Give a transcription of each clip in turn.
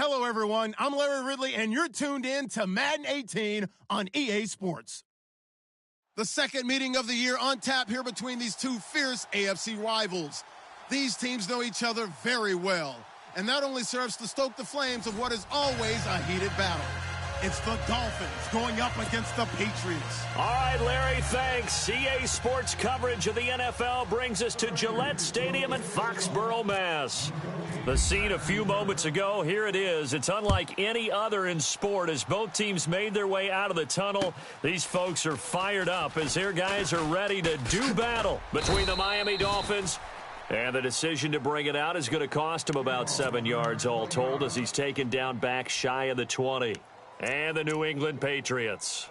Hello, everyone. I'm Larry Ridley, and you're tuned in to Madden 18 on EA Sports. The second meeting of the year on tap here between these two fierce AFC rivals. These teams know each other very well, and that only serves to stoke the flames of what is always a heated battle. It's the Dolphins going up against the Patriots. All right, Larry, thanks. EA Sports coverage of the NFL brings us to Gillette Stadium in Foxborough, Mass. The scene a few moments ago, here it is. It's unlike any other in sport as both teams made their way out of the tunnel. These folks are fired up as their guys are ready to do battle between the Miami Dolphins. And the decision to bring it out is going to cost him about 7 yards all told as he's taken down back shy of the 20. And the New England Patriots.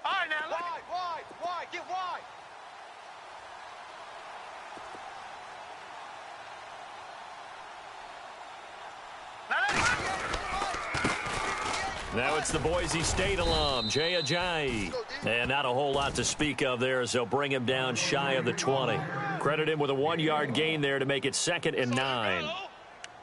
All right, now look. Wide, get wide. Now it's the Boise State alum, Jay Ajayi. And not a whole lot to speak of there as they'll bring him down shy of the 20. Credit him with a 1-yard gain there to make it 2nd and 9.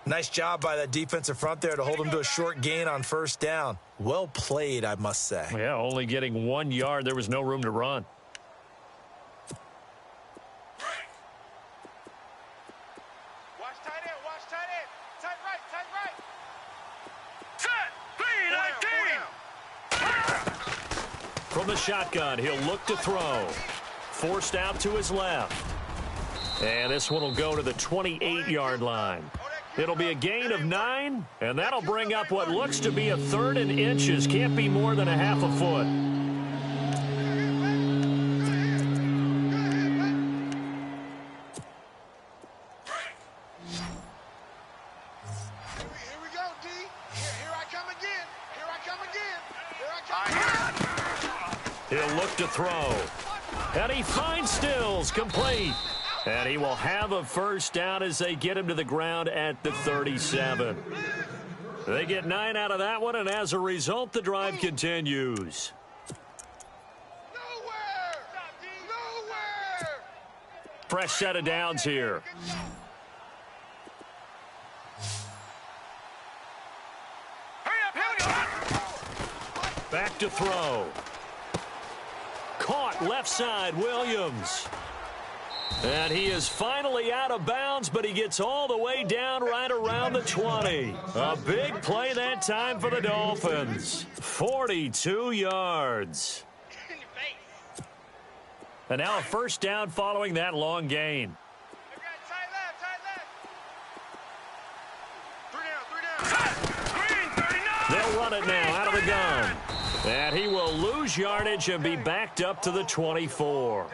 Nice job by that defensive front there to hold him to a short gain on first down. Well played, I must say. Yeah, only getting 1 yard. There was no room to run. Watch tight end. Tight right. Set. 3-19. From the shotgun, he'll look to throw. Forced out to his left. And this one will go to the 28-yard line. It'll be a gain of 9, and that'll bring up what looks to be a 3rd and inches. Can't be more than a half a foot. Here we go, D. Here I come again. He'll look to throw. And he finds Stills, complete. And he will have a first down as they get him to the ground at the 37. They get 9 out of that one, and as a result, the drive continues. Nowhere. Fresh set of downs here. Back to throw. Caught left side, Williams. And he is finally out of bounds, but he gets all the way down right around the 20. A big play that time for the Dolphins. 42 yards. And now a first down following that long gain. Tight left. 3 down. They'll run it now out of the gun. And he will lose yardage and be backed up to the 24.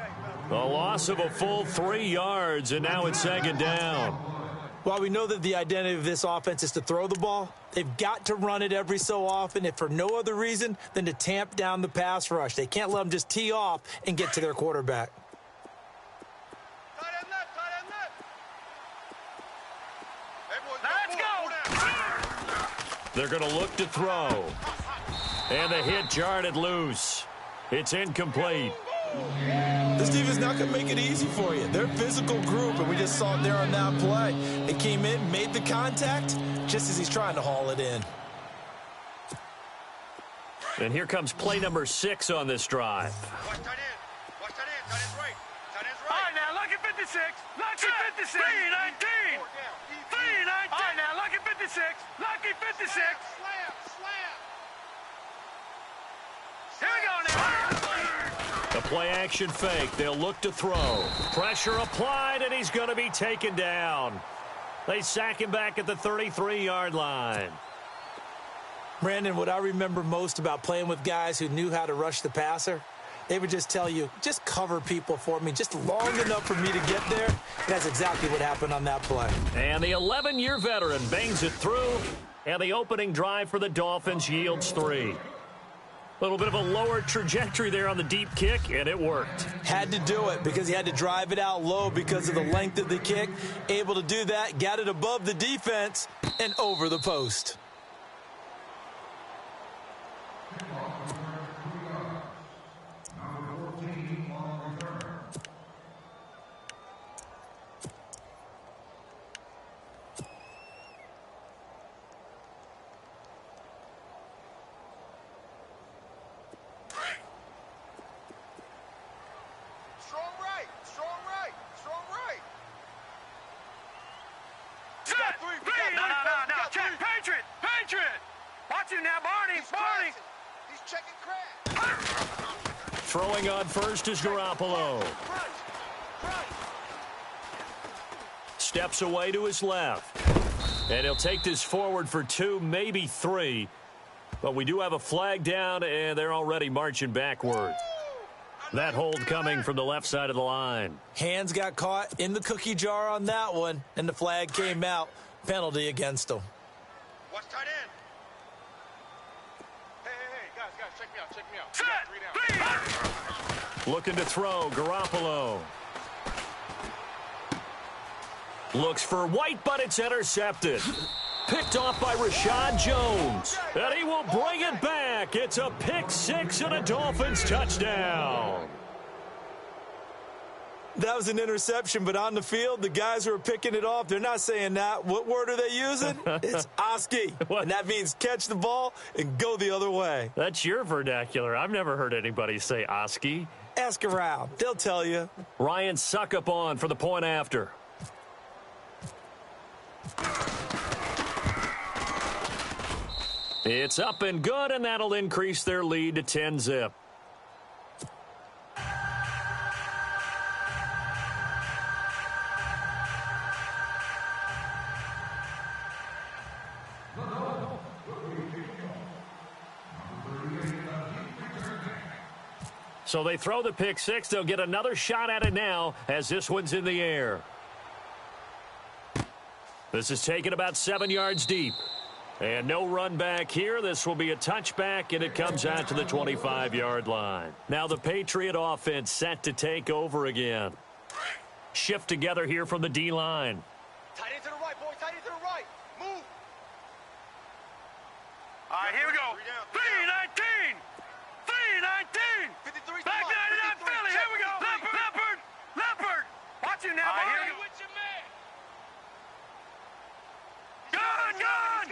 A loss of a full 3 yards, and now it's 2nd down. While we know that the identity of this offense is to throw the ball, they've got to run it every so often, if for no other reason than to tamp down the pass rush. They can't let them just tee off and get to their quarterback. Tight end left. Hey, boys, let's go. They're going to look to throw. And the hit jarred it loose. It's incomplete. This defense not going to make it easy for you. They're a physical group, and we just saw it there on that play. They came in, made the contact, just as he's trying to haul it in. And here comes play number 6 on this drive. Watch tight end. Tight end's right. All right, now, lucky 56. Lucky 56. 3-19. 3-19. All right, now, lucky 56. Lucky 56. Slam. Here we go now. A play-action fake. They'll look to throw. Pressure applied, and he's going to be taken down. They sack him back at the 33-yard line. Brandon, what I remember most about playing with guys who knew how to rush the passer, they would just tell you, just cover people for me, just long enough for me to get there. That's exactly what happened on that play. And the 11-year veteran bangs it through, and the opening drive for the Dolphins yields 3. A little bit of a lower trajectory there on the deep kick, and it worked. Had to do it because he had to drive it out low because of the length of the kick. Able to do that, got it above the defense, and over the post. you now, Barney. Barney. He's checking crack. Throwing on first is Garoppolo. Steps away to his left. And he'll take this forward for 2, maybe 3. But we do have a flag down, and they're already marching backward. That hold coming from the left side of the line. Hands got caught in the cookie jar on that one, and the flag came out. Penalty against them. Watch tight end. Hey, guys, check me out. Set, please. Looking to throw, Garoppolo. Looks for White, but it's intercepted. Picked off by Rashad Jones. And he will bring it back. It's a pick 6 and a Dolphins touchdown. That was an interception, but on the field, the guys who are picking it off, they're not saying that. What word are they using? It's Oski. And that means catch the ball and go the other way. That's your vernacular. I've never heard anybody say Oski. Ask around. They'll tell you. Ryan Suckup on for the point after. It's up and good, and that'll increase their lead to 10-zip. So they throw the pick 6. They'll get another shot at it now as this one's in the air. This is taken about 7 yards deep. And no run back here. This will be a touchback, and it comes out to the 25-yard line. Now the Patriot offense set to take over again. Shift together here from the D-line. Tight end to the right, boys. Tight end to the right. Move. All right, here we go. 319. 319. 53. Back 99 Philly. Here we go. Leopard. Watch you now, boy. Here we go. Gun.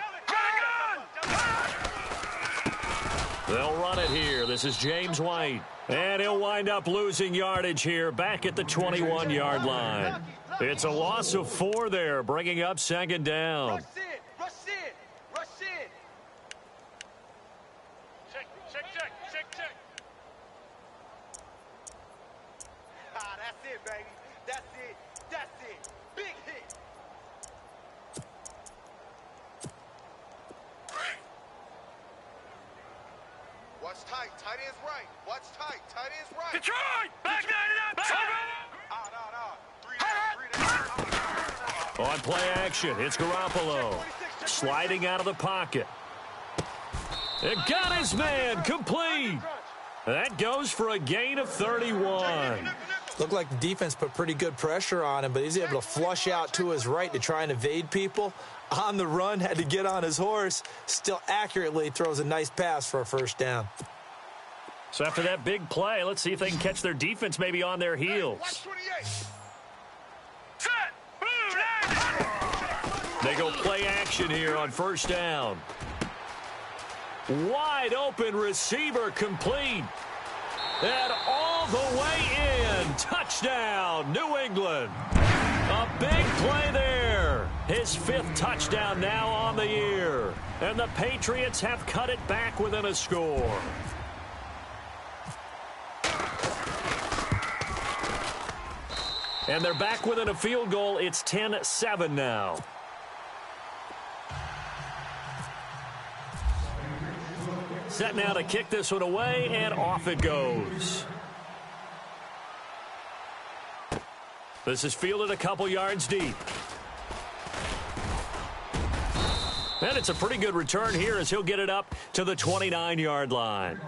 They'll run it here. This is James White. And he'll wind up losing yardage here back at the 21-yard line. It's a loss of 4 there, bringing up second down. Rush in. Check. That's it, baby. That's it. Big hit. Watch tight. Tight end's right. Watch tight. Tight end's right. Detroit! Back 99. On play action, it's Garoppolo. Sliding out of the pocket. It got his man complete. That goes for a gain of 31. Looked like the defense put pretty good pressure on him, but he's able to flush out to his right to try and evade people. On the run, had to get on his horse. Still accurately throws a nice pass for a first down. So after that big play, let's see if they can catch their defense maybe on their heels. They go play action here on first down. Wide open receiver complete. And all the way in. Touchdown, New England. A big play there. His 5th touchdown now on the year. And the Patriots have cut it back within a score. And they're back within a field goal. It's 10-7 now. Set now to kick this one away, and off it goes. This is fielded a couple yards deep. And it's a pretty good return here as he'll get it up to the 29-yard line.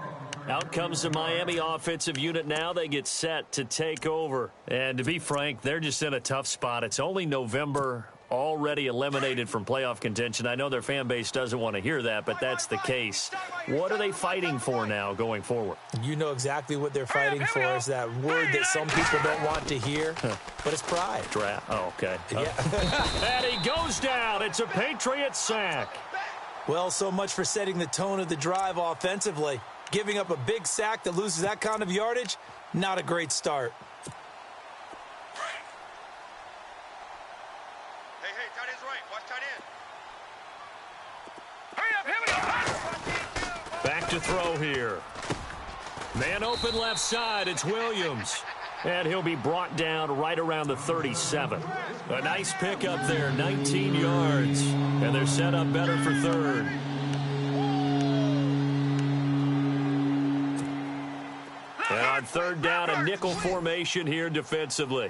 Out comes the Miami offensive unit now. They get set to take over. And to be frank, they're just in a tough spot. It's only November, already eliminated from playoff contention. I know their fan base doesn't want to hear that, but that's the case. What are they fighting for now going forward? You know exactly what they're fighting for is that word that some people don't want to hear, but it's pride. Draft. Oh, okay. Yeah. And he goes down. It's a Patriot sack. Well, so much for setting the tone of the drive offensively. Giving up a big sack that loses that kind of yardage, not a great start. Hey, tight end's right. Watch tight end. Hurry up, here we go. to throw here. Man open left side, it's Williams. And he'll be brought down right around the 37. A nice pickup there, 19 yards. And they're set up better for third. And on third down, a nickel formation here defensively.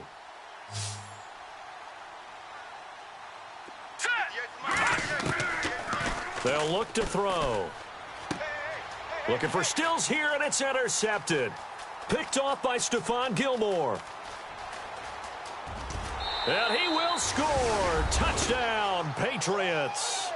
They'll look to throw. Looking for Stills here, and it's intercepted. Picked off by Stephon Gilmore. And he will score. Touchdown, Patriots.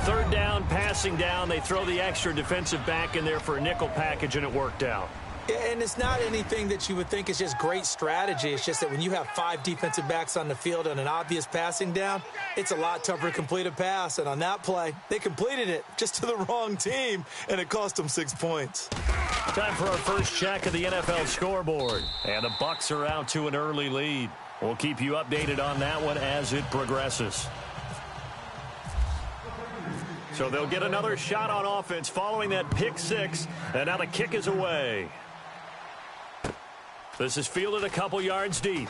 Third down, passing down. They throw the extra defensive back in there for a nickel package, and it worked out. And it's not anything that you would think is just great strategy. It's just that when you have 5 defensive backs on the field and an obvious passing down, it's a lot tougher to complete a pass. And on that play, they completed it just to the wrong team, and it cost them 6 points. Time for our first check of the NFL scoreboard. And the Bucs are out to an early lead. We'll keep you updated on that one as it progresses. So they'll get another shot on offense following that pick 6, and now the kick is away. This is fielded a couple yards deep.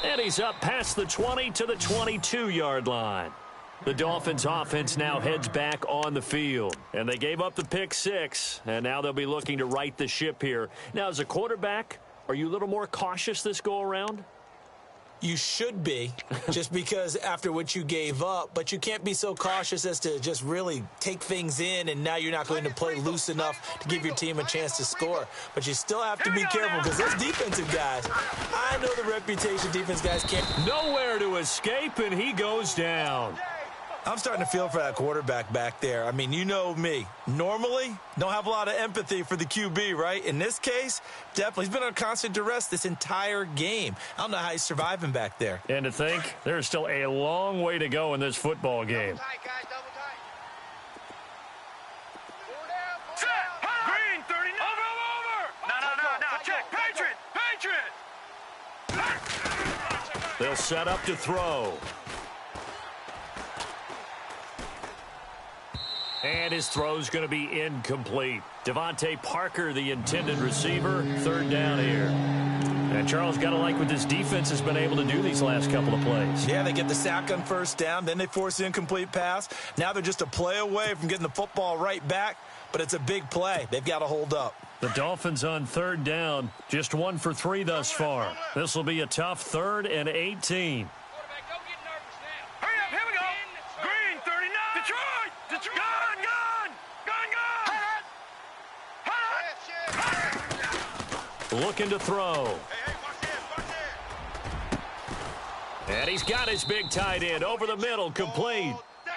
And he's up past the 20 to the 22-yard line. The Dolphins offense now heads back on the field. And they gave up the pick 6, and now they'll be looking to right the ship here. Now, as a quarterback, are you a little more cautious this go-around? You should be, just because after what you gave up, but you can't be so cautious as to just really take things in, and now you're not going to play loose enough to give your team a chance to score. But you still have to be careful because those defensive guys, I know the reputation defense guys can't. Nowhere to escape, and he goes down. I'm starting to feel for that quarterback back there. I mean, you know me. Normally, don't have a lot of empathy for the QB, right? In this case, definitely. He's been under constant duress this entire game. I don't know how he's surviving back there. And to think, there's still a long way to go in this football game. Double tight, guys, double tight. Set. Green, 39. Over. No. Check. Patriot. They'll set up to throw. And his throw's going to be incomplete. Devontae Parker, the intended receiver. Third down here. And Charles, got to like what this defense has been able to do these last couple of plays. Yeah, they get the sack on first down. Then they force the incomplete pass. Now they're just a play away from getting the football right back. But it's a big play. They've got to hold up. The Dolphins on third down. Just 1 for 3 thus far. This will be a tough 3rd and 18. Looking to throw. And he's got his big tight end over the middle, complete.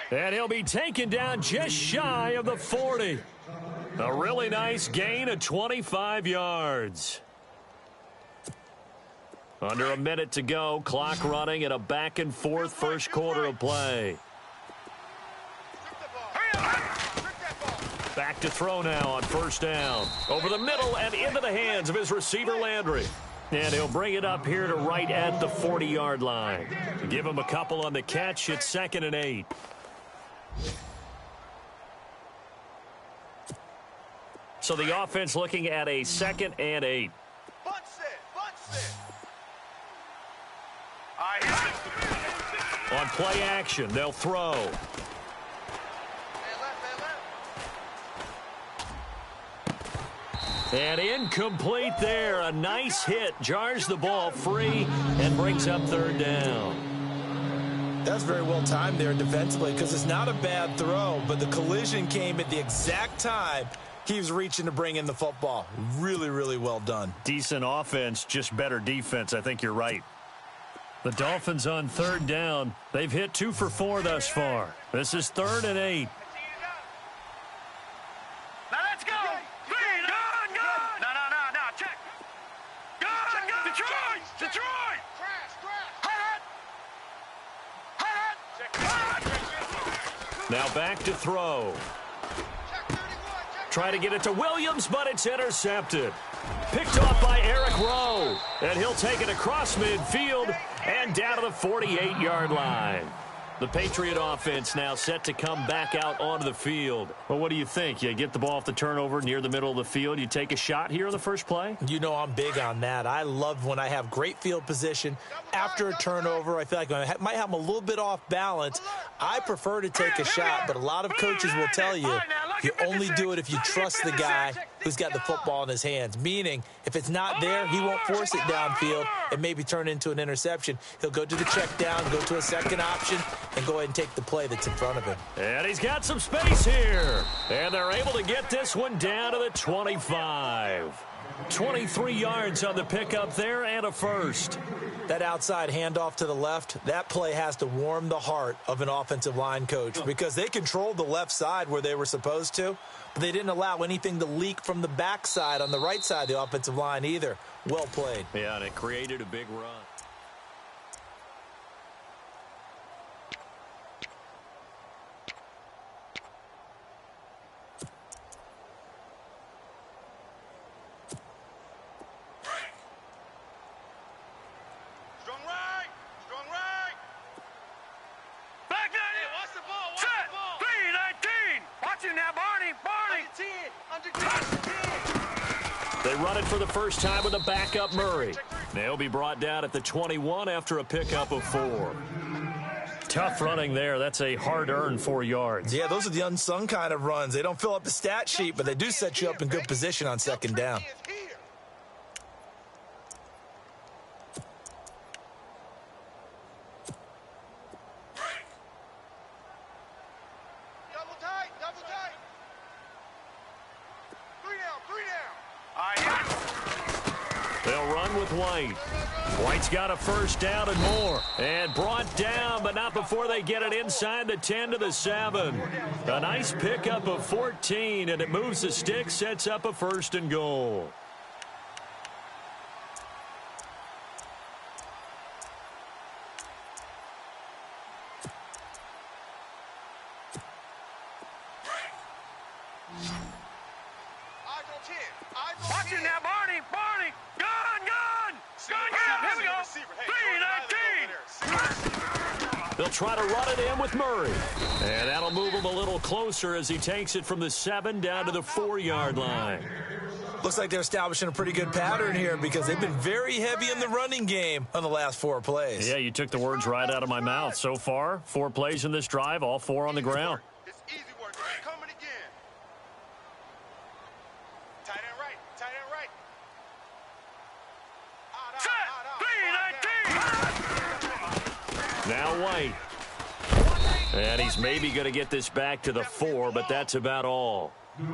And he'll be taken down just shy of the 40. A really nice gain of 25 yards. Under a minute to go, clock running at a back-and-forth first quarter of play. Back to throw now on first down. Over the middle and into the hands of his receiver, Landry. And he'll bring it up here to right at the 40-yard line. Give him a couple on the catch. It's 2nd and 8. So the offense looking at a 2nd and 8. Bunch sit. On play action, they'll throw. And incomplete there. A nice hit. Jars the ball free and brings up third down. That's very well timed there defensively because it's not a bad throw, but the collision came at the exact time he was reaching to bring in the football. Really, really well done. Decent offense, just better defense. I think you're right. The Dolphins on third down. They've hit 2 for 4 thus far. This is 3rd and 8. Now let's go. Gun. No. Check. Gun. Detroit. Now back to throw. Try to get it to Williams, but it's intercepted. Picked off by Eric Rowe. And he'll take it across midfield and down to the 48-yard line. The Patriot offense now set to come back out onto the field. Well, what do you think? You get the ball off the turnover near the middle of the field. You take a shot here in the first play? You know I'm big on that. I love when I have great field position after a turnover. I feel like I might have them a little bit off balance. I prefer to take a shot, but a lot of coaches will tell you you only do it if you trust the guy who's got the football in his hands. Meaning, if it's not there, he won't force it downfield and maybe turn into an interception. He'll go to the check down, go to a second option, and go ahead and take the play that's in front of him. And he's got some space here. And they're able to get this one down to the 25. 23 yards on the pickup there and a first. That outside handoff to the left, that play has to warm the heart of an offensive line coach because they controlled the left side where they were supposed to, but they didn't allow anything to leak from the backside on the right side of the offensive line either. Well played. Yeah, and it created a big run. They run it for the first time with a backup Murray. They'll be brought down at the 21 after a pickup of 4. Tough running there. That's a hard-earned 4 yards. Yeah, those are the unsung kind of runs. They don't fill up the stat sheet, but they do set you up in good position on second down. They'll run with White. White's got a first down and more. And brought down, but not before they get it inside the 10 to the 7. A nice pickup of 14, and it moves the stick, sets up a first and goal. Watch it now, Barney. Gun. Here we go. 3-19. They'll try to run it in with Murray. And that'll move him a little closer as he takes it from the 7 down to the 4-yard line. Looks like they're establishing a pretty good pattern here because they've been very heavy in the running game on the last 4 plays. Yeah, you took the words right out of my mouth. So far, 4 plays in this drive, all 4 on the ground. It's easy work. It's coming again. Tight end right. Set. 3-19. Now White. And he's maybe going to get this back to the 4, but that's about all. Two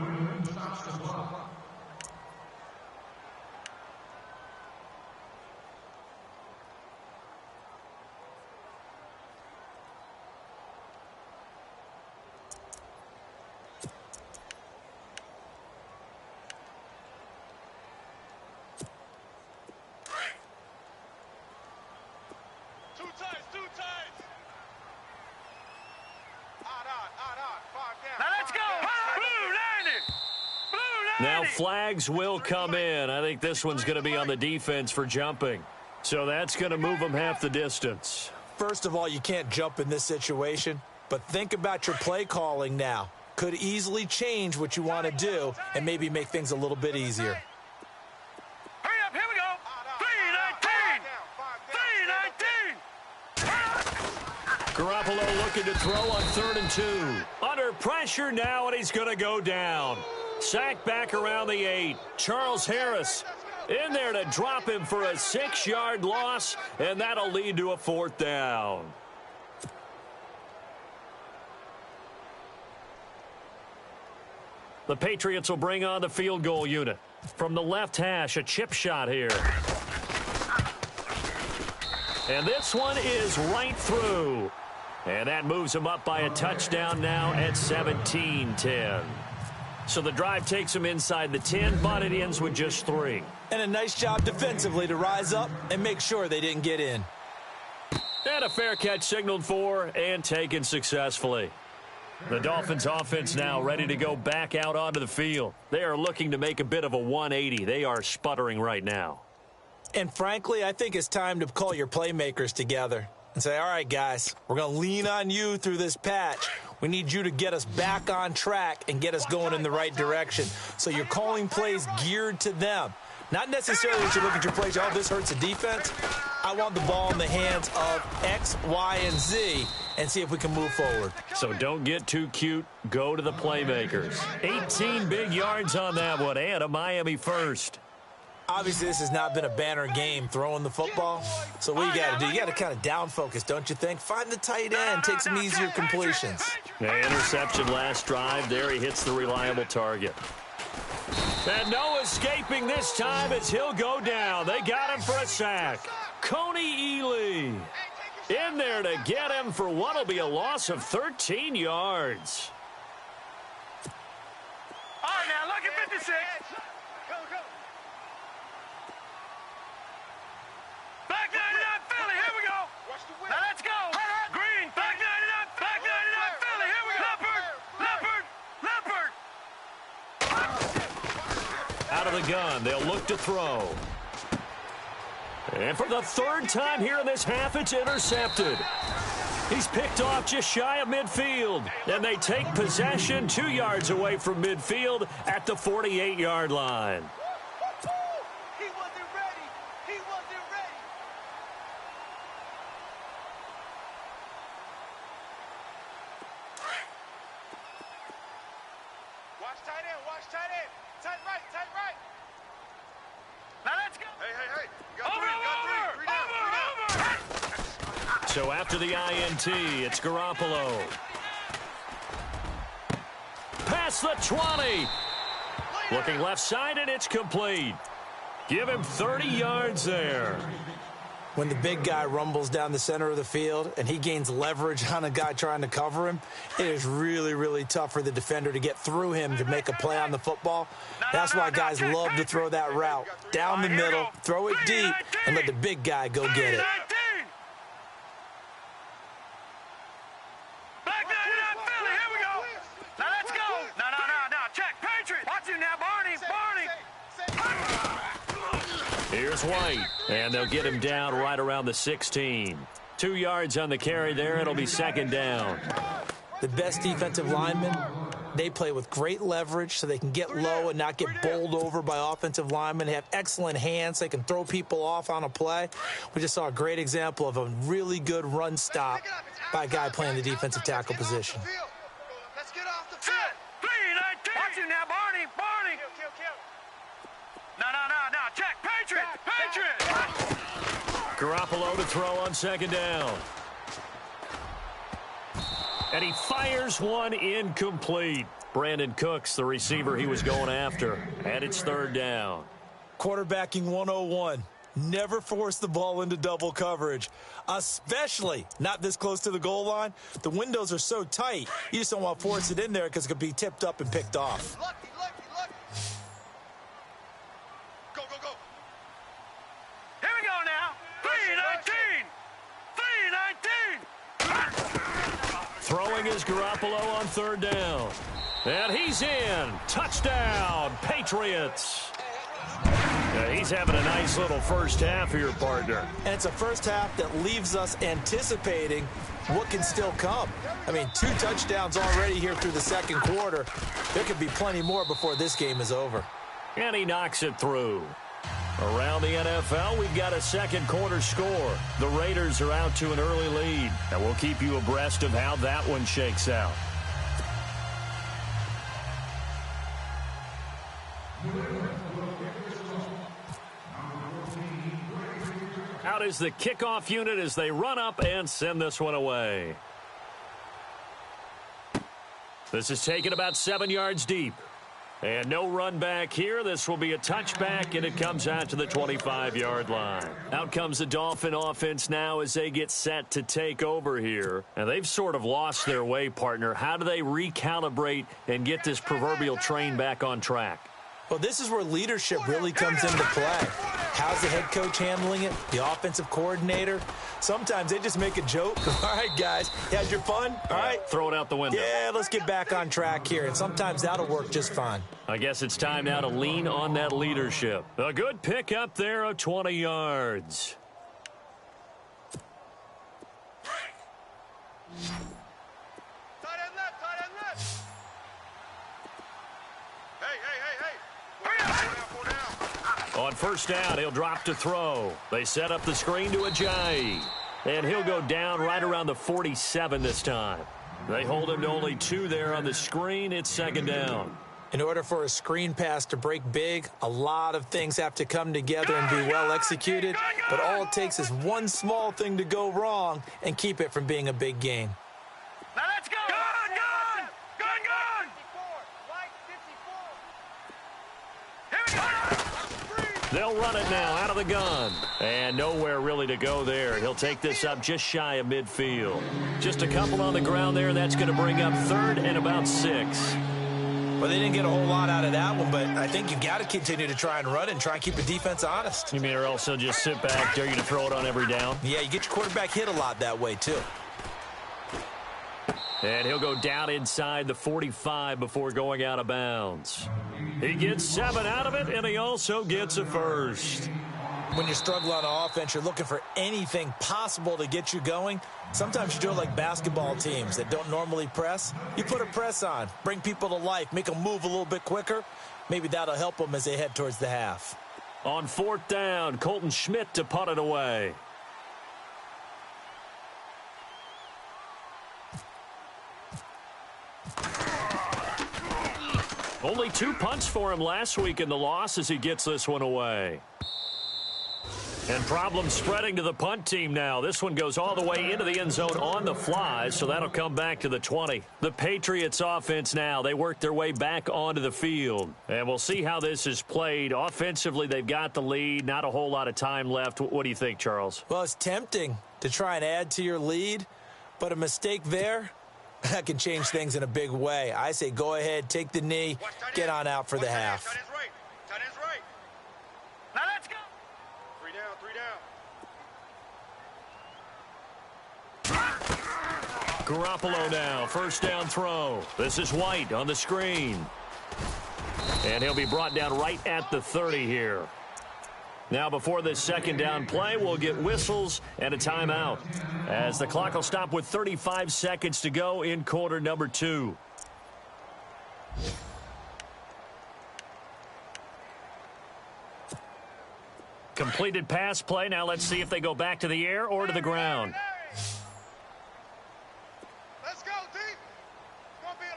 times. Now let's go. Blue 90. Now flags will come in. I think this one's going to be on the defense for jumping. So that's going to move them half the distance. First of all, you can't jump in this situation, but think about your play calling now. Could easily change what you want to do and maybe make things a little bit easier. Hurry up, here we go. 3-19. Garoppolo looking to throw on 3rd and 2. Under pressure now, and he's going to go down. Sacked back around the 8. Charles Harris in there to drop him for a 6-yard loss, and that'll lead to a 4th down. The Patriots will bring on the field goal unit. From the left hash, a chip shot here. And this one is right through. And that moves them up by a touchdown now at 17-10. So the drive takes them inside the 10, but it ends with just 3. And a nice job defensively to rise up and make sure they didn't get in. And a fair catch signaled for and taken successfully. The Dolphins offense now ready to go back out onto the field. They are looking to make a bit of a 180. They are sputtering right now. And frankly, I think it's time to call your playmakers together. and say, all right, guys, we're going to lean on you through this patch. We need you to get us back on track and get us going in the right direction. So you're calling plays geared to them. Not necessarily that you look at your plays, oh, this hurts the defense. I want the ball in the hands of X, Y, and Z and see if we can move forward. So don't get too cute. Go to the playmakers. 18 big yards on that one, and a Miami first. Obviously, this has not been a banner game throwing the football. So what you got to do, you got to kind of down focus, don't you think? Find the tight end, take some easier completions. Interception last drive. There he hits the reliable target. And no escaping this time as he'll go down. They got him for a sack. Coney Ely in there to get him for what will be a loss of 13 yards. All right, now, look at 56. Go, go. Back 99 Philly, here we go. Now let's go. Green, back 99, back 99 Philly, here we go. Leopard. Out of the gun, they'll look to throw. And for the third time here in this half, it's intercepted. He's picked off just shy of midfield. And they take possession 2 yards away from midfield at the 48-yard line. He wasn't ready. He wasn't ready. Watch tight end. Watch tight end. Tight right. Tight right. Now let's go. Hey, hey, hey. You got three. You got three. Three down. So after the INT, it's Garoppolo. Past the 20. Looking left side, and it's complete. Give him 30 yards there. When the big guy rumbles down the center of the field and he gains leverage on a guy trying to cover him, it is really, really tough for the defender to get through him to make a play on the football. That's why guys love to throw that route. Down the middle, throw it deep, and let the big guy go get it. Back 99 Philly, here we go. Now let's go. No. Check. Patriot. Watch him now, Barney. Here's White, and they'll get him down right around the 16. 2 yards on the carry there. It'll be second down. The best defensive linemen, they play with great leverage so they can get low and not get bowled over by offensive linemen. They have excellent hands. They can throw people off on a play. We just saw a great example of a really good run stop by a guy playing the defensive tackle position. Let's get off the field. 3-19. Watch him now, Barney. Kill. No. Check. Patriot. Garoppolo to throw on second down. And he fires one incomplete. Brandon Cooks, the receiver he was going after. And it's third down. Quarterbacking 101. Never force the ball into double coverage, especially not this close to the goal line. The windows are so tight, you just don't want to force it in there because it could be tipped up and picked off. Lucky. Go. Here we go now. 3-19. Throwing is Garoppolo on third down. And he's in. Touchdown, Patriots. He's having a nice little first half here, partner. And it's a first half that leaves us anticipating what can still come. I mean, 2 touchdowns already here through the second quarter. There could be plenty more before this game is over. And he knocks it through. Around the NFL, we've got a second quarter score. The Raiders are out to an early lead, and we'll keep you abreast of how that one shakes out. Out is the kickoff unit as they run up and send this one away. This is taken about 7 yards deep. And no run back here. This will be a touchback, and it comes out to the 25-yard line. Out comes the Dolphin offense now as they get set to take over here. And they've sort of lost their way, partner. How do they recalibrate and get this proverbial train back on track? Well, this is where leadership really comes into play. How's the head coach handling it? The offensive coordinator? Sometimes they just make a joke. All right, guys, you had your fun? All right. Throw it out the window. Yeah, let's get back on track here. And sometimes that'll work just fine. I guess it's time now to lean on that leadership. A good pick up there of 20 yards. first down, he'll drop to throw. They set up the screen to Ajayi. And he'll go down right around the 47 this time. They hold him to only 2 there on the screen. It's second down. In order for a screen pass to break big, a lot of things have to come together and be well executed. But all it takes is one small thing to go wrong and keep it from being a big gain. Now let's go! Gun! They'll run it now out of the gun. And nowhere really to go there. He'll take this up just shy of midfield. Just a couple on the ground there. That's going to bring up 3rd and about 6. Well, they didn't get a whole lot out of that one, but I think you've got to continue to try and run and try and keep the defense honest. You mean or else he'll just sit back, dare you to throw it on every down? Yeah, you get your quarterback hit a lot that way, too. And he'll go down inside the 45 before going out of bounds. He gets 7 out of it, and he also gets a first. When you're struggling on offense, you're looking for anything possible to get you going. Sometimes you do it like basketball teams that don't normally press. You put a press on, bring people to life, make them move a little bit quicker. Maybe that'll help them as they head towards the half. On 4th down, Colton Schmidt to punt it away. Only 2 punts for him last week in the loss as he gets this one away. And problems spreading to the punt team now. This one goes all the way into the end zone on the fly, so that'll come back to the 20. The Patriots offense now, they work their way back onto the field. And we'll see how this is played. Offensively, they've got the lead. Not a whole lot of time left. What do you think, Charles? Well, it's tempting to try and add to your lead, but a mistake there, that can change things in a big way. I say go ahead, take the knee, get on out for the half. Tight end's right. Now let's go. 3 down. Garoppolo now, first down throw. This is White on the screen. And he'll be brought down right at the 30 here. Now before this second down play, we'll get whistles and a timeout, as the clock will stop with 35 seconds to go in quarter number 2. Completed pass play. Now let's see if they go back to the air or to the ground. Let's go, deep.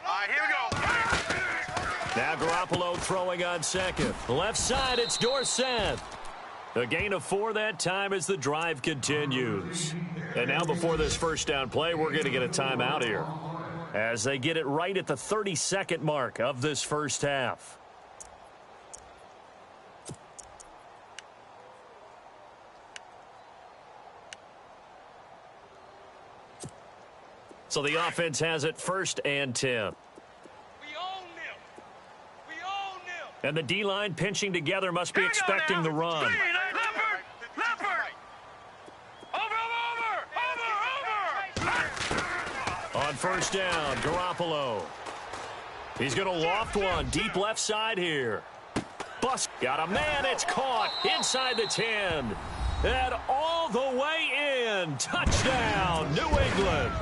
All right, here we go. Now Garoppolo throwing on second. Left side, it's Dorsett. A gain of 4 that time as the drive continues. And now before this first down play, we're going to get a timeout here, as they get it right at the 30-second mark of this first half. So the offense has it 1st and 10. We own them. We own them. And the D-line pinching together must be expecting the run. On first down, Garoppolo. He's going to loft one deep left side here. Bust got a man. It's caught inside the 10. And all the way in. Touchdown, New England.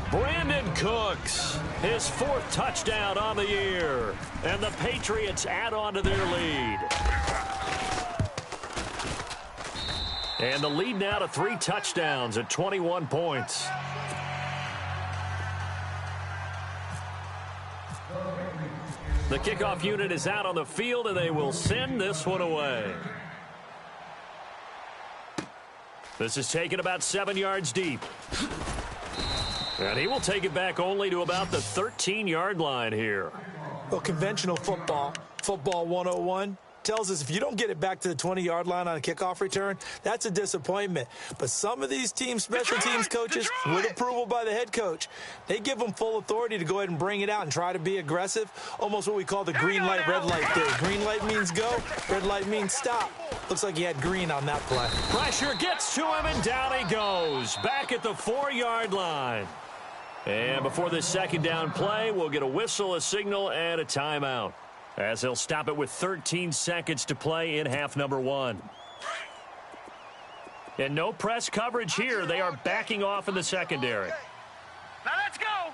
Brandon Cooks, his 4th touchdown on the year. And the Patriots add on to their lead. And the lead now to 3 touchdowns at 21 points. The kickoff unit is out on the field, and they will send this one away. This is taken about 7 yards deep. And he will take it back only to about the 13-yard line here. Well, conventional football 101, tells us if you don't get it back to the 20-yard line on a kickoff return, that's a disappointment. But some of these teams, special teams coaches, with approval by the head coach, they give them full authority to go ahead and bring it out and try to be aggressive, almost what we call the green light, red light theory. Green light means go, red light means stop. Looks like he had green on that play. Pressure gets to him, and down he goes, back at the 4-yard line. And before this second down play, we'll get a whistle, a signal, and a timeout, as he'll stop it with 13 seconds to play in half number 1. And no press coverage here. They are backing off in the secondary. Now let's go.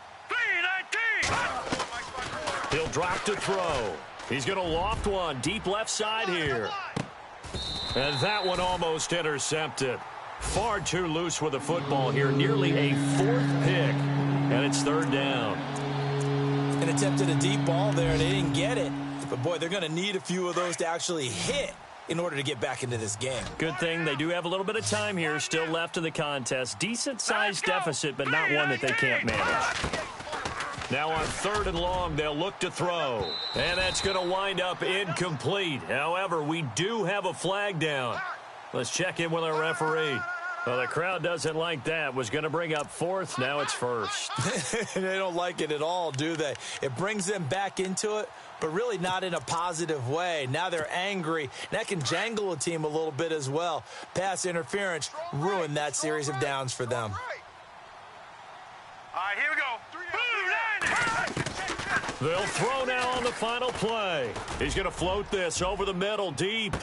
3-19. He'll drop to throw. He's going to loft one deep left side here. And that one almost intercepted. Far too loose with the football here. Nearly a 4th pick. And it's 3rd down. An attempt at a deep ball there, and they didn't get it. But, boy, they're going to need a few of those to actually hit in order to get back into this game. Good thing they do have a little bit of time here still left in the contest. Decent-sized deficit, but not one that they can't manage. Now on 3rd and long, they'll look to throw. And that's going to wind up incomplete. However, we do have a flag down. Let's check in with our referee. Well, the crowd doesn't like that. Was going to bring up 4th. Now it's 1st. They don't like it at all, do they? It brings them back into it, but really not in a positive way. Now they're angry. That can jangle a team a little bit as well. Pass interference ruined that series of downs for them. All right, here we go. They'll throw now on the final play. He's going to float this over the middle deep.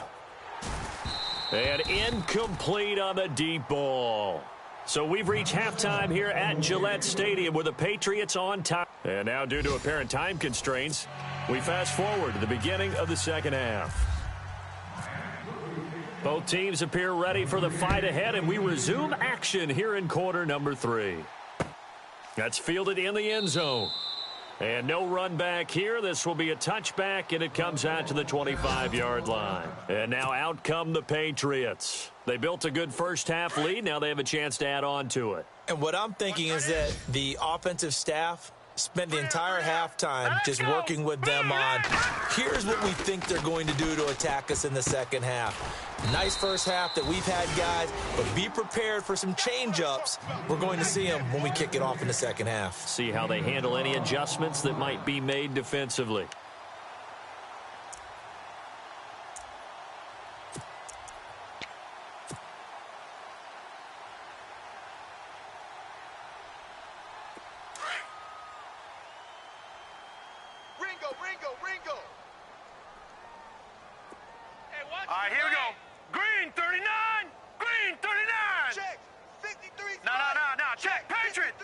And incomplete on the deep ball. So we've reached halftime here at Gillette Stadium with the Patriots on top. And now due to apparent time constraints, we fast forward to the beginning of the second half. Both teams appear ready for the fight ahead, and we resume action here in quarter number 3. That's fielded in the end zone. And no run back here. This will be a touchback, and it comes out to the 25-yard line. And now out come the Patriots. They built a good first-half lead. Now they have a chance to add on to it. And what I'm thinking is that the offensive staff spent the entire halftime just working with them on, here's what we think they're going to do to attack us in the second half. Nice first half that we've had, guys, but be prepared for some change-ups. We're going to see them when we kick it off in the second half. See how they handle any adjustments that might be made defensively. Ringo. All right, here we go. Green 39. Green 39. Check. 53. No. Check. Patriot.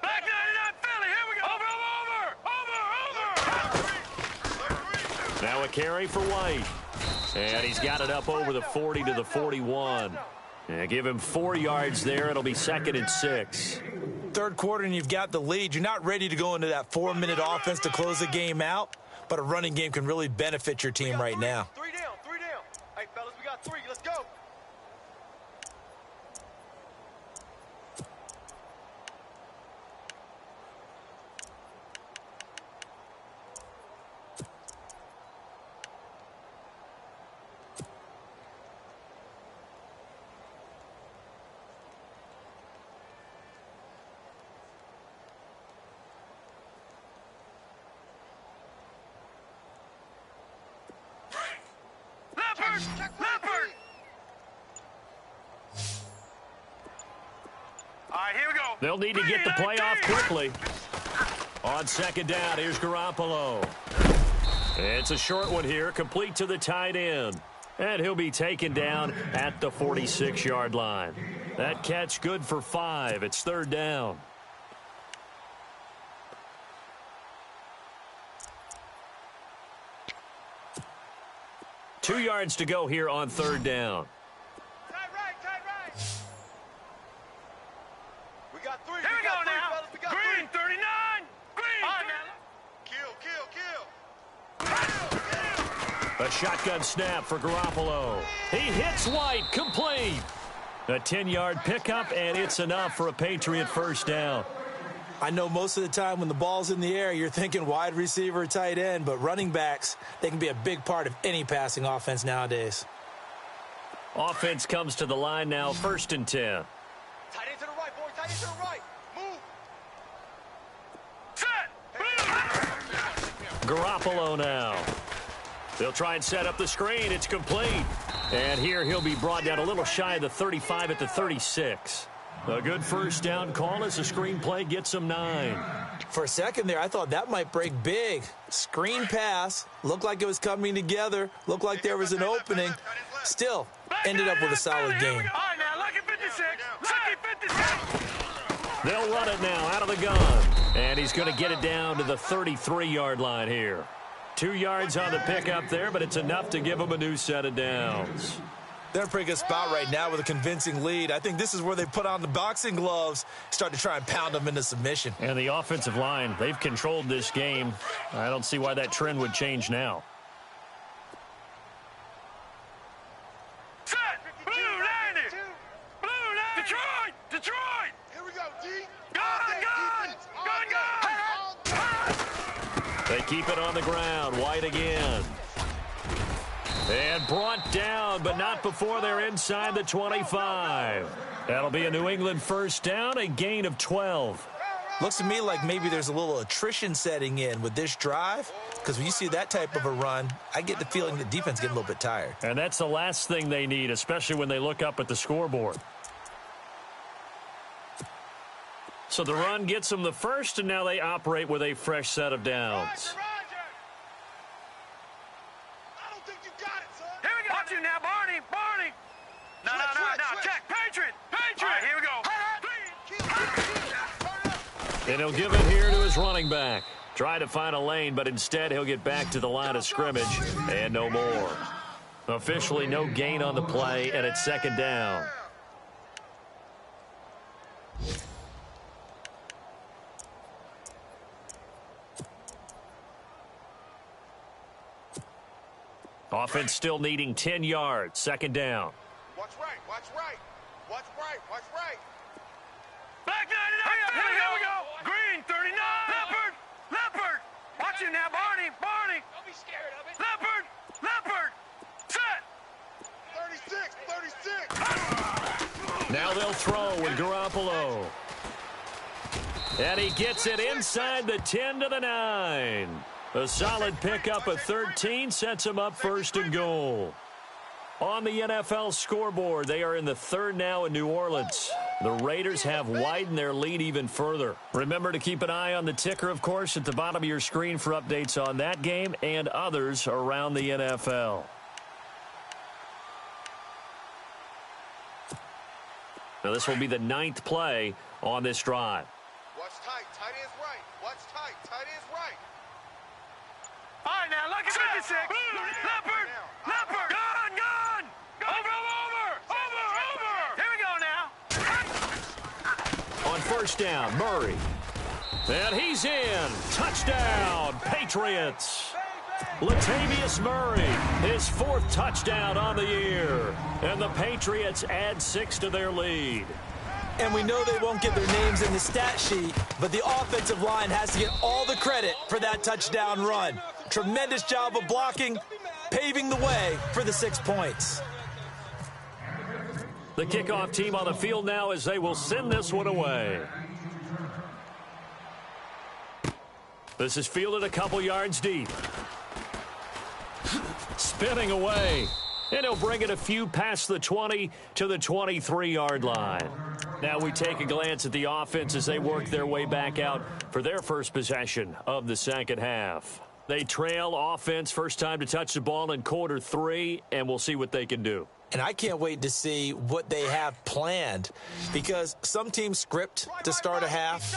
Black 99 Philly. Here we go. Over. Now a carry for White. And he's got it up over the 40 to the 41. And give him 4 yards there. It'll be 2nd and 6. Third quarter and you've got the lead. You're not ready to go into that 4-minute offense to close the game out, but a running game can really benefit your team right now. 3 down. Hey, fellas, we got 3. Let's go. Leopard! All right, here we go. They'll need to get the play off quickly. On 2nd down, here's Garoppolo. It's a short one here, complete to the tight end. And he'll be taken down at the 46-yard line. That catch good for 5. It's 3rd down. Two yards to go here on 3rd down. Tight right. We got 3. Here we go now. Green 39. Green. All right, A kill. shotgun snap for Garoppolo. He hits White, complete. A 10-yard pickup, and it's enough for a Patriot first down. I know most of the time when the ball's in the air, you're thinking wide receiver, tight end, but running backs, they can be a big part of any passing offense nowadays. Offense comes to the line now, 1st and 10. Tight end to the right, boy. Tight end to the right. Move. Set. Garoppolo now. They'll try and set up the screen. It's complete. And here he'll be brought down a little shy of the 35 at the 36. A good first down call as the screenplay gets him 9. For a second there, I thought that might break big. Screen pass. Looked like it was coming together. Looked like there was an opening. Still, ended up with a solid game. All right, now, lucky 56. Lucky 56. They'll run it now out of the gun. And he's going to get it down to the 33-yard line here. 2 yards on the pickup there, but it's enough to give them a new set of downs. They're in a pretty good spot right now with a convincing lead. I think this is where they put on the boxing gloves, start to try and pound them into submission. And the offensive line, they've controlled this game. I don't see why that trend would change now. Set! Blue 90! Blue 90! Detroit! Detroit! Here we go, D! Gun! They keep it on the ground. White again. And brought down, but not before they're inside the 25. That'll be a New England first down, a gain of 12. Looks to me like maybe there's a little attrition setting in with this drive, because when you see that type of a run, I get the feeling the defense getting a little bit tired. And that's the last thing they need, especially when they look up at the scoreboard. So the run gets them the first, and now they operate with a fresh set of downs. Watch you now, Barney! Barney! No, check! Patriot! Patriot! Right, here we go! And he'll give it here to his running back. Try to find a lane, but instead he'll get back to the line of scrimmage and no more. Officially no gain on the play, and it's second down. Offense still needing 10 yards. Second down. Watch right, watch right. Watch right, watch right. Back 99. Here we go. Green 39. Leopard. Leopard. Watch it now, Barney. Barney. Don't be scared of it. Leopard. Leopard. Set. 36. Now they'll throw with Garoppolo. And he gets it inside the 10 to the 9. A solid pickup of 13 sets him up first and goal. On the NFL scoreboard, they are in the third now in New Orleans. The Raiders have widened their lead even further. Remember to keep an eye on the ticker, of course, at the bottom of your screen for updates on that game and others around the NFL. Now this will be the 9th play on this drive. Watch tight. Tight end's right. Watch tight. Tight end's right. All right, now, look at 56. Leopard. Leopard. Gun. Over. Here we go now. On first down, Murray. And he's in. Touchdown, Patriots. Latavius Murray, his 4th touchdown on the year. And the Patriots add 6 to their lead. And we know they won't get their names in the stat sheet, but the offensive line has to get all the credit for that touchdown run. Tremendous job of blocking, paving the way for the 6 points. The kickoff team on the field now as they will send this one away. This is fielded a couple yards deep. Spinning away. And he'll bring it a few past the 20 to the 23-yard line. Now we take a glance at the offense as they work their way back out for their first possession of the second half. They trail offense first time to touch the ball in quarter 3, and we'll see what they can do. And I can't wait to see what they have planned, because some teams script to start a half.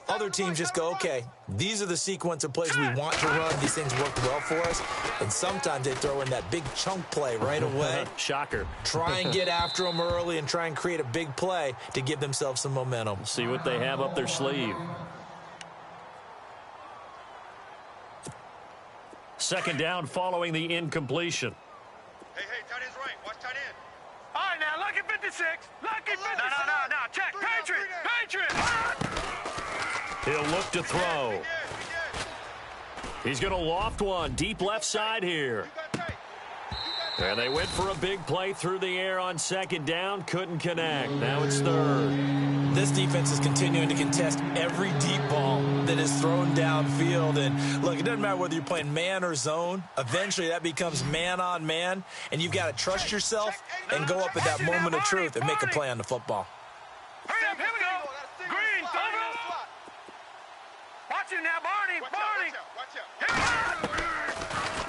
Other teams just go, okay, these are the sequence of plays we want to run. These things work well for us. And sometimes they throw in that big chunk play right away. Shocker. Try and get after them early and try and create a big play to give themselves some momentum. See what they have up their sleeve. Second down following the incompletion. Hey, tight end's right. Watch tight end. All right, now, lucky 56. Lucky 56. No. Check. Patriot. He'll look to throw. He's going to loft one deep left side here. And they went for a big play through the air on second down. Couldn't connect. Now it's third. This defense is continuing to contest every deep ball that is thrown downfield. And, look, it doesn't matter whether you're playing man or zone. Eventually, that becomes man on man. And you've got to trust yourself and go up at that moment of truth and make a play on the football. Hurry up, here we go. Green, over. Watch it now, Barney. Watch out.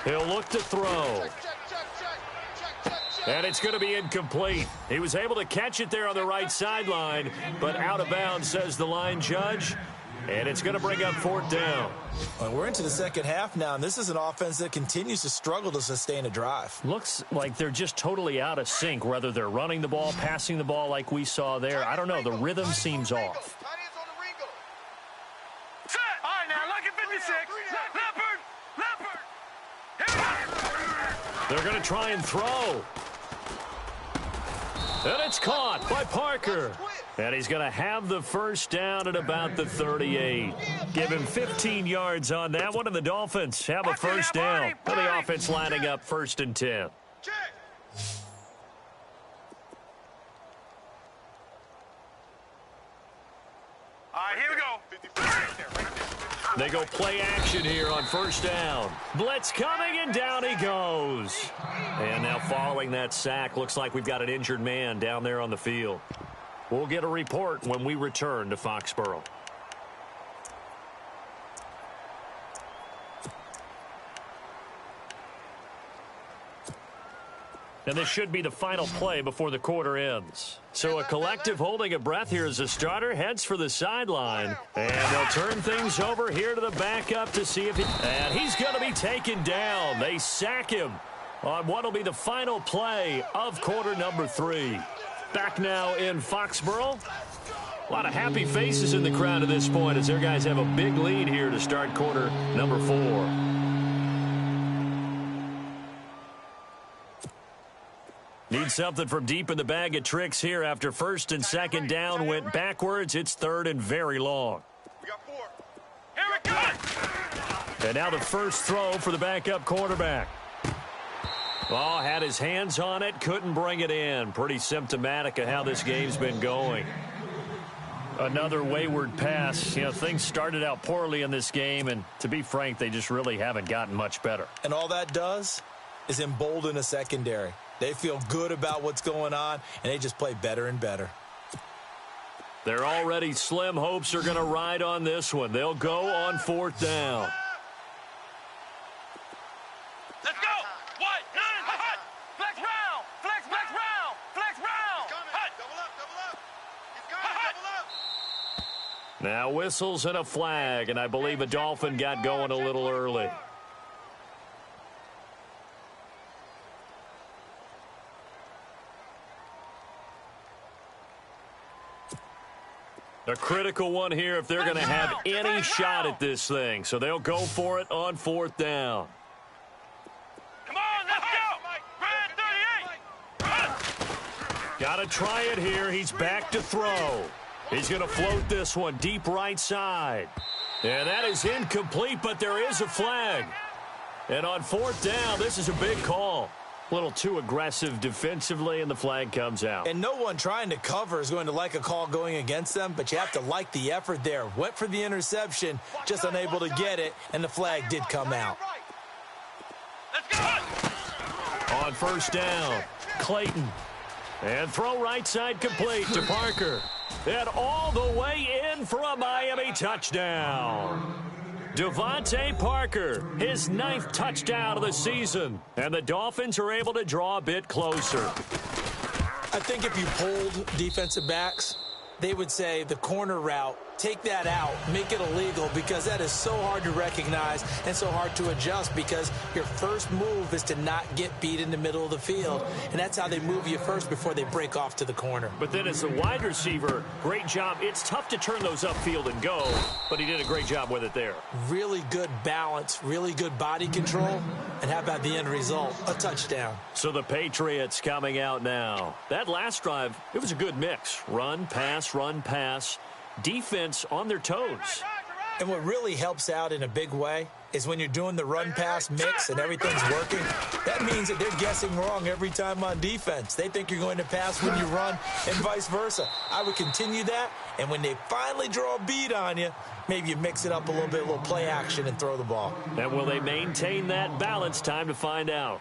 He'll look to throw. And it's going to be incomplete. He was able to catch it there on the right sideline, but out of bounds, says the line judge. And it's going to bring up 4th down. Well, we're into the second half now, and this is an offense that continues to struggle to sustain a drive. Looks like they're just totally out of sync, whether they're running the ball, passing the ball like we saw there. I don't know. The rhythm seems off. All right, now, lucky 56. Leopard. They're going to try and throw. And it's caught by Parker. And he's going to have the first down at about the 38. Give him 15 yards on that one, and the Dolphins have a first down. For the offense lining up 1st and 10. All right, here we go. They go play action here on 1st down. Blitz coming, and down he goes. And now following that sack, looks like we've got an injured man down there on the field. We'll get a report when we return to Foxborough. And this should be the final play before the quarter ends. So a collective holding a breath here as a starter heads for the sideline. And they'll turn things over here to the backup to see if he... And he's going to be taken down. They sack him on what will be the final play of quarter number 3. Back now in Foxborough. A lot of happy faces in the crowd at this point as their guys have a big lead here to start quarter number 4. Need something from deep in the bag of tricks here after 1st and 2nd down went backwards. It's 3rd and very long. We got 4. Here we go. And now the first throw for the backup quarterback. Oh, had his hands on it, couldn't bring it in. Pretty symptomatic of how this game's been going. Another wayward pass. You know, things started out poorly in this game, and to be frank, they just really haven't gotten much better. And all that does is embolden a secondary. They feel good about what's going on, and they just play better and better. Their already slim hopes are going to ride on this one. They'll go on 4th down. Let's go. What? Hut. Flex round. Flex round. Flex round. Hut. Double up. He's got it. Double up. Now whistles and a flag, and I believe a Dolphin got going a little early. A critical one here if they're going to have any shot at this thing. So they'll go for it on 4th down. Come on, let's go. Red 38. Got to try it here. He's back to throw. He's going to float this one deep right side. And that is incomplete, but there is a flag. And on 4th down, this is a big call. A little too aggressive defensively, and the flag comes out. And no one trying to cover is going to like a call going against them, but you have to like the effort there. Went for the interception, just unable to get it, and the flag did come out. Let's go. On 1st down, Clayton. And throw right side complete to Parker. And all the way in for a Miami touchdown. Devontae Parker, his 9th touchdown of the season. And the Dolphins are able to draw a bit closer. I think if you polled defensive backs, they would say the corner route, take that out, make it illegal, because that is so hard to recognize and so hard to adjust, because your first move is to not get beat in the middle of the field, and that's how they move you first before they break off to the corner. But then as a wide receiver, great job. It's tough to turn those upfield and go, but he did a great job with it there. Really good balance, really good body control, and how about the end result? A touchdown. So the Patriots coming out now. That last drive, it was a good mix. Run, pass, defense on their toes. And what really helps out in a big way is when you're doing the run-pass mix and everything's working, that means that they're guessing wrong every time on defense. They think you're going to pass when you run and vice versa. I would continue that, and when they finally draw a beat on you, maybe you mix it up a little bit, a little play action, and throw the ball. And will they maintain that balance? Time to find out.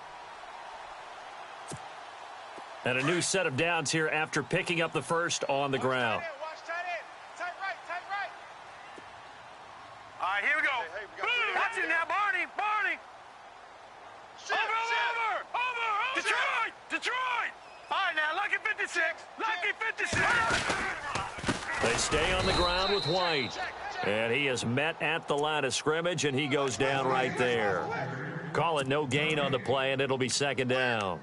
And a new set of downs here after picking up the first on the ground. Watch tight end. Tight right. All right, here we go. Watch it now, Barney. Over. Detroit. All right, now, lucky 56. They stay on the ground with White. And he is met at the line of scrimmage, and he goes down right there. Call it no gain on the play, and it'll be second down.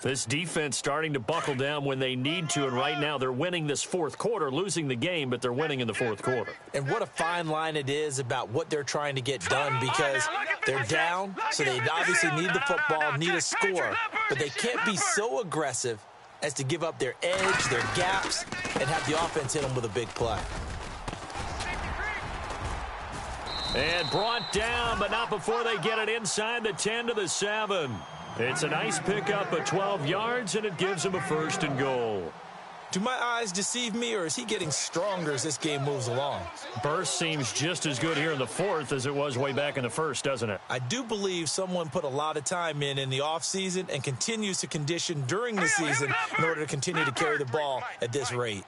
This defense starting to buckle down when they need to, and right now they're winning this fourth quarter, losing the game, but they're winning in the fourth quarter. And what a fine line it is about what they're trying to get done, because they're down, so they obviously need the football, need a score, but they can't be so aggressive as to give up their edge, their gaps, and have the offense hit them with a big play. And brought down, but not before they get it inside the 10 to the 7. It's a nice pickup of 12 yards, and it gives them a first and goal. Do my eyes deceive me, or is he getting stronger as this game moves along? Burst seems just as good here in the fourth as it was way back in the first, doesn't it? I do believe someone put a lot of time in the offseason and continues to condition during the season in order to continue to carry the ball at this rate.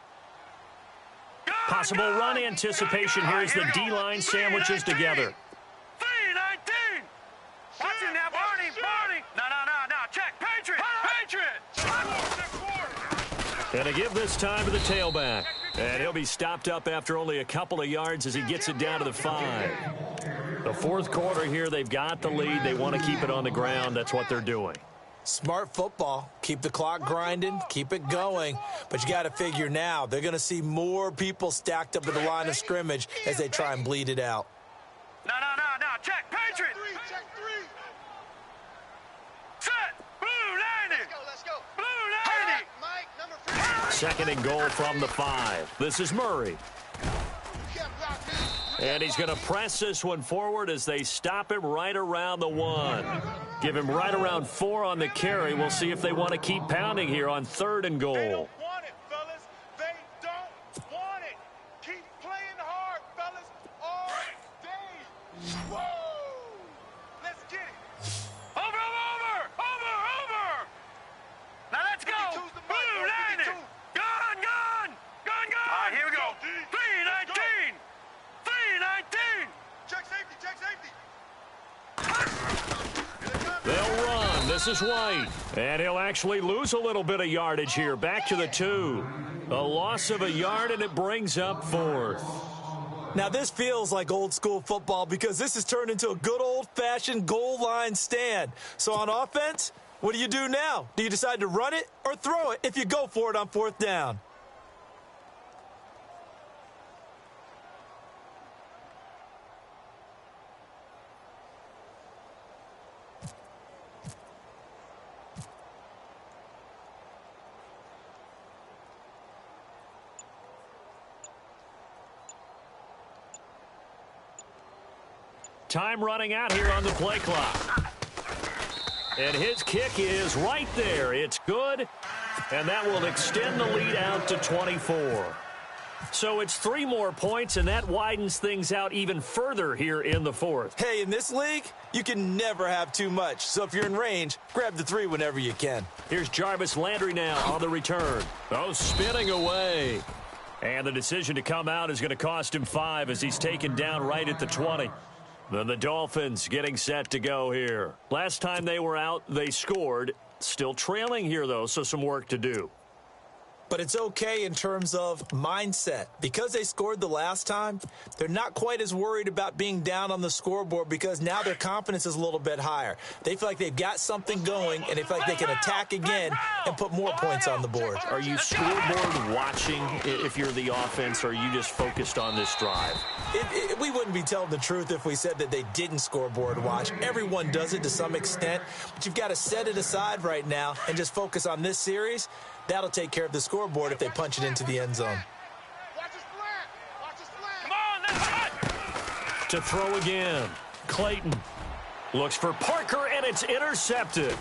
Possible run anticipation here as the D-line sandwiches together. 3-19. Watch it now, Barney. No. Check. Patriot. And to give this time to the tailback. And he'll be stopped up after only a couple of yards as he gets it down to the 5. The fourth quarter here, they've got the lead. They want to keep it on the ground. That's what they're doing. Smart football. Keep the clock grinding. Keep it going. But you got to figure now they're going to see more people stacked up at the line of scrimmage as they try and bleed it out. No. Check. Patriot. Check 3. Set. Blue 90. Let's go. Blue 90. Mike, number 3. Second and goal from the 5. This is Murray. And he's going to press this one forward as they stop him right around the 1. Give him right around 4 on the carry. We'll see if they want to keep pounding here on third and goal. They don't want it, fellas. They don't want it. Keep playing hard, fellas, all day. Whoa! Let's get it. Over. Now let's go. Blue 90. Gone. All right, here we go. 3-19. 3-19. Check safety. They'll run. This is White. And he'll actually lose a little bit of yardage here. Back to the 2. A loss of a yard, and it brings up 4th. Now, this feels like old-school football because this has turned into a good old-fashioned goal line stand. So on offense, what do you do now? Do you decide to run it or throw it if you go for it on 4th down? Time running out here on the play clock. And his kick is right there. It's good, and that will extend the lead out to 24. So it's 3 more points, and that widens things out even further here in the 4th. Hey, in this league, you can never have too much. So if you're in range, grab the 3 whenever you can. Here's Jarvis Landry now on the return. Oh, spinning away. And the decision to come out is going to cost him 5 as he's taken down right at the 20. Then the Dolphins getting set to go here. Last time they were out, they scored. Still trailing here, though, so some work to do. But it's okay in terms of mindset. Because they scored the last time, they're not quite as worried about being down on the scoreboard because now their confidence is a little bit higher. They feel like they've got something going, and they feel like they can attack again and put more points on the board. Are you scoreboard watching if you're the offense, or are you just focused on this drive? We wouldn't be telling the truth if we said that they didn't scoreboard watch. Everyone does it to some extent, but you've got to set it aside right now and just focus on this series. That'll take care of the scoreboard if they punch it into the end zone. Come on, let's hit. To throw again. Clayton looks for Parker, and it's intercepted.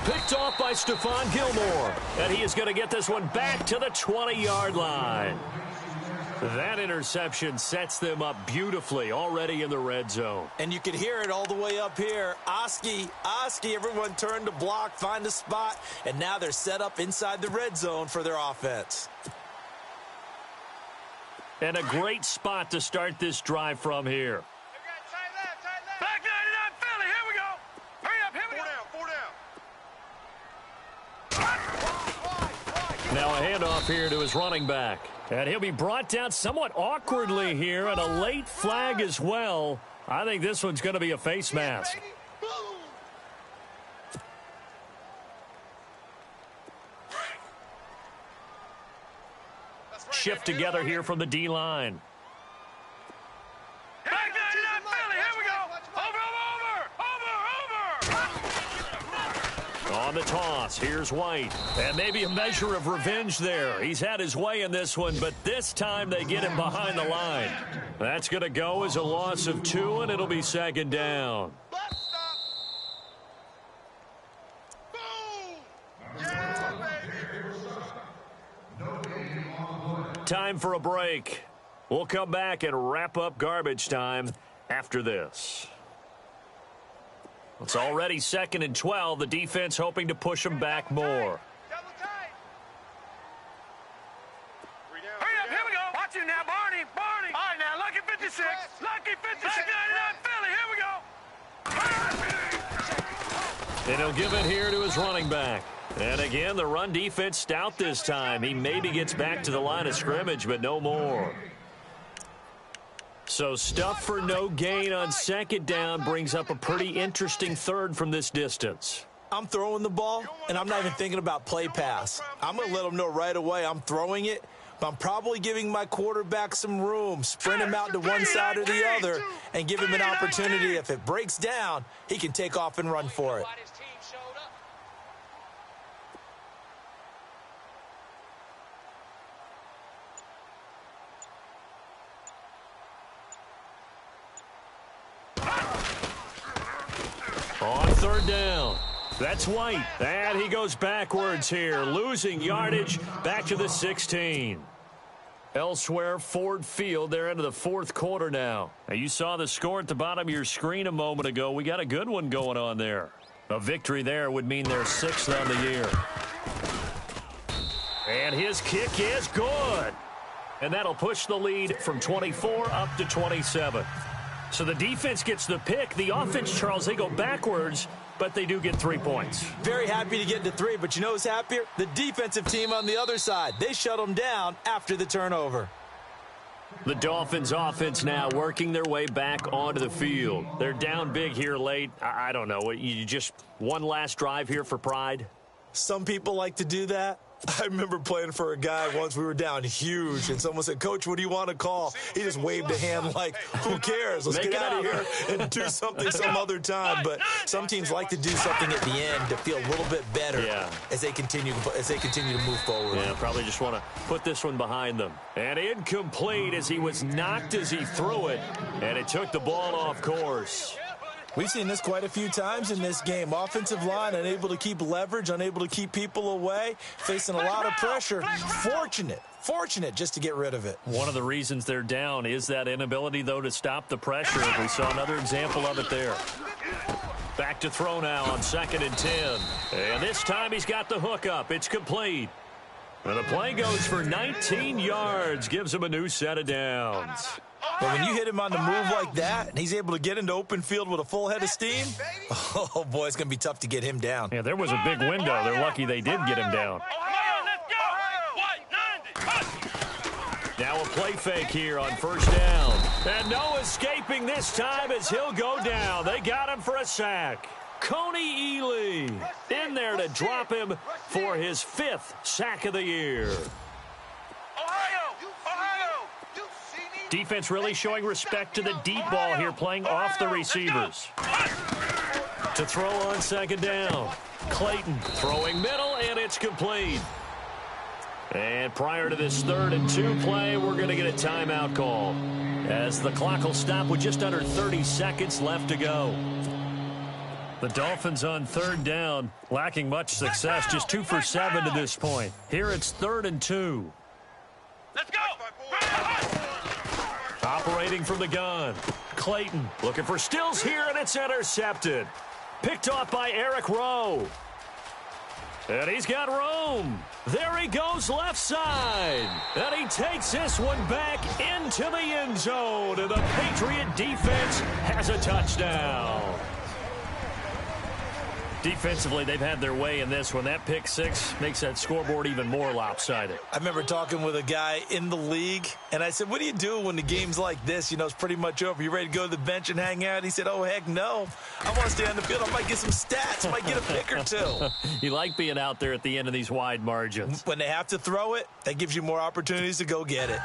Picked off by Stephon Gilmore. And he is going to get this one back to the 20-yard line. That interception sets them up beautifully already in the red zone. And you can hear it all the way up here. Oski, everyone turned to block, find a spot, and now they're set up inside the red zone for their offense. And a great spot to start this drive from here. Back 99, Philly, here we go. Hurry up, here we go. 4 down. Now a handoff off here to his running back. And he'll be brought down somewhat awkwardly here, and a late flag as well. I think this one's going to be a face mask. Shift together here from the D-line. On the toss, here's White. And maybe a measure of revenge there. He's had his way in this one, but this time they get him behind the line. That's going to go as a loss of 2, and it'll be second down. Time for a break. We'll come back and wrap up garbage time after this. It's already 2nd and 12. The defense hoping to push them back more. Hurry up, here we go. Watch you now, Barney. All right, now, Lucky 56. Lucky 56. 99 Philly, here we go. And he'll give it here to his running back. And again, the run defense stout this time. He maybe gets back to the line of scrimmage, but no more. So stuff for no gain on second down brings up a pretty interesting third from this distance. I'm throwing the ball, and I'm not even thinking about play pass. I'm going to let them know right away I'm throwing it, but I'm probably giving my quarterback some room, sprint him out to one side or the other, and give him an opportunity. If it breaks down, he can take off and run for it. On third down, that's White. And he goes backwards here, losing yardage back to the 16. Elsewhere, Ford Field, they're into the fourth quarter now. Now, you saw the score at the bottom of your screen a moment ago. We got a good one going on there. A victory there would mean they're 6th on the year. And his kick is good. And that'll push the lead from 24 up to 27. So the defense gets the pick. The offense, Charles, they go backwards, but they do get 3 points. Very happy to get to 3, but you know who's happier? The defensive team on the other side. They shut them down after the turnover. The Dolphins offense now working their way back onto the field. They're down big here late. I don't know. You just one last drive here for pride? Some people like to do that. I remember playing for a guy once. We were down huge, and someone said, "Coach, what do you want to call?" He just waved a hand like, who cares? Let's get out of here and do something some other time. But some teams like to do something at the end to feel a little bit better as they continue to move forward. Yeah, probably just want to put this one behind them. And incomplete as he was knocked as he threw it, and it took the ball off course. We've seen this quite a few times in this game. Offensive line unable to keep leverage, unable to keep people away, facing a lot of pressure. Fortunate just to get rid of it. One of the reasons they're down is that inability, though, to stop the pressure. We saw another example of it there. Back to throw now on 2nd and 10. And this time he's got the hook up. It's complete. And the play goes for 19 yards, gives him a new set of downs. But when you hit him on the move like that, and he's able to get into open field with a full head of steam, oh, boy, it's going to be tough to get him down. Yeah, there was a big window. They're lucky they did get him down. Now a play fake here on first down. And no escaping this time as he'll go down. They got him for a sack. Coney Ely in there to drop him for his 5th sack of the year. Defense really showing respect to the deep ball here, playing off the receivers. To throw on 2nd down. Clayton throwing middle, and it's complete. And prior to this 3rd and 2 play, we're going to get a timeout call, as the clock will stop with just under 30 seconds left to go. The Dolphins on 3rd down, lacking much success, just 2 for 7 to this point. Here it's 3rd and 2. Let's go! Operating from the gun. Clayton looking for Stills here, and it's intercepted. Picked off by Eric Rowe. And he's got room. There he goes left side. And he takes this one back into the end zone. And the Patriot defense has a touchdown. Defensively, they've had their way in this one. That pick six makes that scoreboard even more lopsided. I remember talking with a guy in the league, and I said, what do you do when the game's like this? You know, it's pretty much over. You ready to go to the bench and hang out? He said, oh, heck no. I want to stay on the field. I might get some stats. I might get a pick or two. You like being out there at the end of these wide margins. When they have to throw it, that gives you more opportunities to go get it.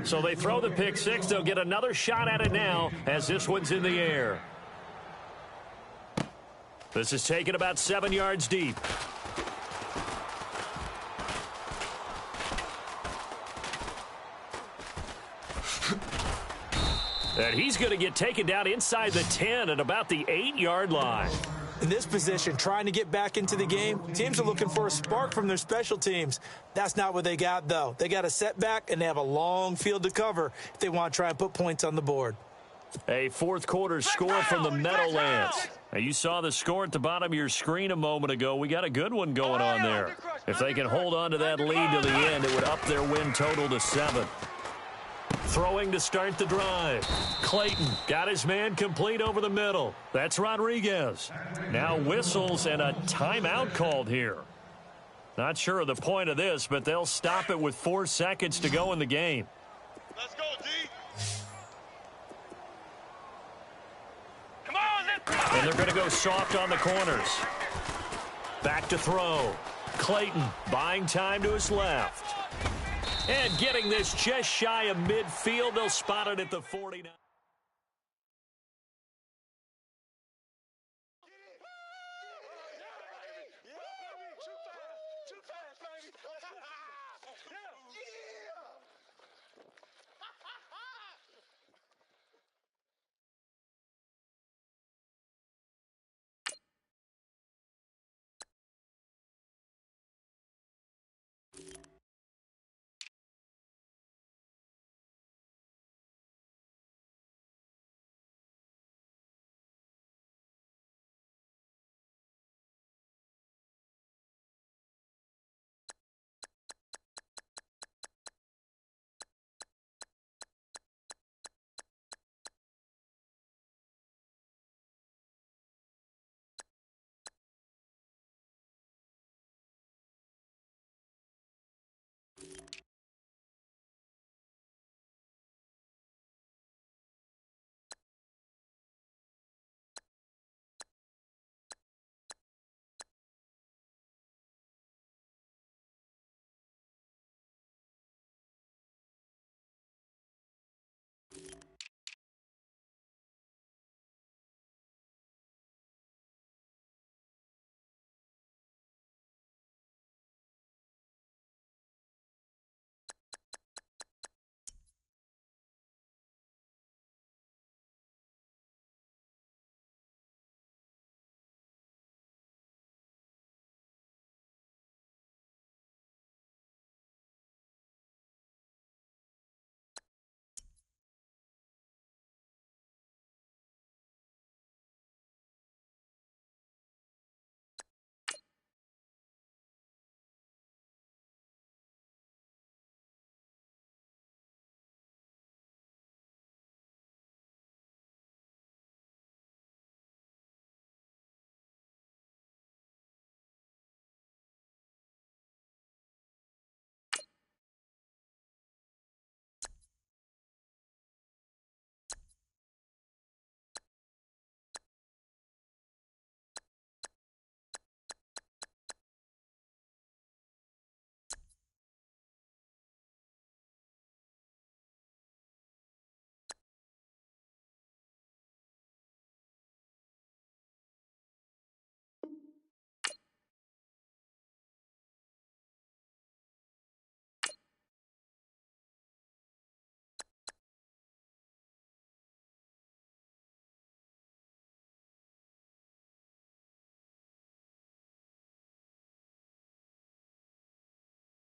So they throw the pick six. They'll get another shot at it now as this one's in the air. This is taken about 7 yards deep. And he's going to get taken down inside the 10 at about the 8-yard line. In this position, trying to get back into the game, teams are looking for a spark from their special teams. That's not what they got, though. They got a setback, and they have a long field to cover if they want to try and put points on the board. A fourth quarter score from the Meadowlands. Now, you saw the score at the bottom of your screen a moment ago. We got a good one going on there. If they can hold on to that lead to the end, it would up their win total to 7. Throwing to start the drive. Clayton got his man complete over the middle. That's Rodriguez. Now whistles and a timeout called here. Not sure of the point of this, but they'll stop it with 4 seconds to go in the game. Let's go, D. Come on, And they're going to go soft on the corners. Back to throw. Clayton buying time to his left. And getting this just shy of midfield. They'll spot it at the 49.